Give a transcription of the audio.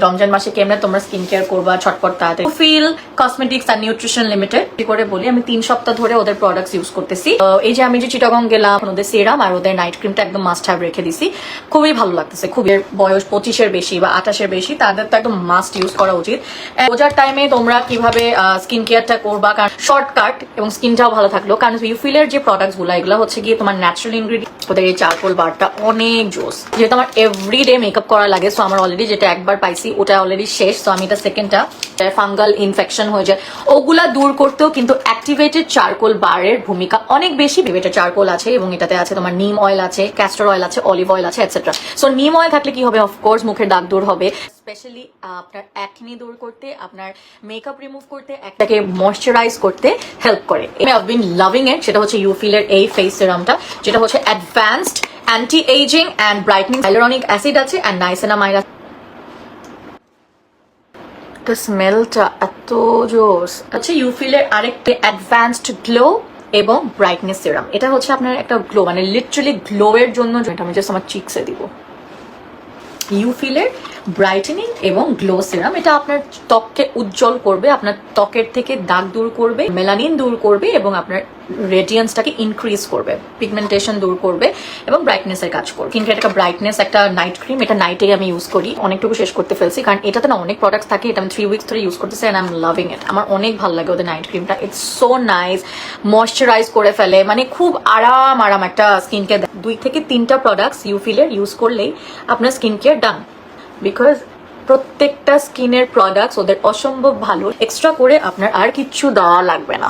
রমজান মাসে কেমনে তোমরা স্কিন কেয়ার করবা ছটপট তাড়াতাড়ি। Feel Cosmetics and Nutrition Limited করে বলি, আমি 3 সপ্তাহ ধরে ওদের প্রোডাক্টস ইউজ করতেছি। এই যে আমি যে চিটাগং গেলাম, ওদের সেরাম আর ওদের নাইট ক্রিমটা একদম মাস্ট হ্যাভ রেখে দিছি, খুবই ভালো লাগতেছে। খুবই বয়স 25-এর বেশি বা 28-এর বেশি তাদের তো একদম মাস্ট ইউজ করা উচিত। রোজার টাইমে তোমরা কিভাবে স্কিন কেয়ারটা করবা, কারণ শর্টকাট এবং স্কিনটাও ভালো থাকলো। কারণ ইউফিলের যে প্রোডাক্টস গুলো এগুলো হচ্ছে গিয়ে তোমার ন্যাচারাল ইনগ্রিডিয়েন্ট। ওদের এই চারকোল বারটা অনেক জোস, যেহেতু আমার এভরিডে মেকআপ করা লাগে, সো আমার অলরেডি যেটা একবার পাইছি ওটা অলরেডি শেষ, সো আমি এটা সেকেন্ডটা ফাঙ্গাল ইনফেকশন হয়ে যায় ওগুলা দূর করতেও কিন্তু অ্যাক্টিভেটেড চারকোল বারের ভূমিকা অনেক বেশি। এটা চারকোল আছে এবং এটাতে আছে তোমার নিম অয়েল আছে, ক্যাস্টর অয়েল আছে, অলিভ অয়েল আছে, এটসেট্রা। সো নিম অয়েল থাকলে কি হবে, অফকোর্স মুখের দাগ দূর হবে, স্পেশালি আপনার অ্যাকনি দূর করতে, আপনার মেকআপ রিমুভ করতে, একটাকে ময়শ্চারাইজ করতে হেল্প করে। আমি হ্যাভ বিন লাভিং ইট। সেটা হচ্ছে ইউফিলের এই ফেস সিরামটা, যেটা হচ্ছে advanced anti aging and brightening, hyaluronic acid আছে অ্যান্ড নাইসিনামাইড আছে। স্মেলটা এত জোস। হচ্ছে ইউফিলের আরেকটা অ্যাডভান্সড গ্লো এবং ব্রাইটনেস সিরাম। এটা হচ্ছে আপনার একটা গ্লো, মানে লিটারালি গ্লো এর জন্য, যেটা আমি জাস্ট আমার চিক্সে দিব। ইউফিলের ব্রাইটেনিং এবং গ্লো সিরাম, এটা আপনার ত্বককে উজ্জ্বল করবে, আপনার ত্বকের থেকে দাগ দূর করবে, মেলানিন দূর করবে এবং আপনার রেডিয়েন্সটাকে ইনক্রিজ করবে, পিগমেন্টেশন দূর করবে এবং ব্রাইটনেসের কাজ করবে। কিন্তু এটা ব্রাইটনেস একটা নাইট ক্রিম, এটা নাইটে আমি ইউজ করি, অনেকটুকু শেষ করতে ফেলছি কারণ এটাতে না অনেক প্রোডাক্টস থাকে। এটা আমি 3 উইকস ধরে ইউজ করতেছি and I am loving it. আমার অনেক ভালো লাগে ওদের নাইট ক্রিমটা, ইটস সো নাইস, ময়শ্চারাইজ করে ফেলে, মানে খুব আরাম একটা স্কিন কেয়ার। 2 থেকে 3টা প্রোডাক্টস ইউফিলের ইউজ করলেই আপনার স্কিন কেয়ার ডান, বিকজ প্রত্যেকটা স্কিনের প্রোডাক্টস ওদের অসম্ভব ভালো, এক্সট্রা করে আপনার আর কিচ্ছু দেওয়া লাগবে না।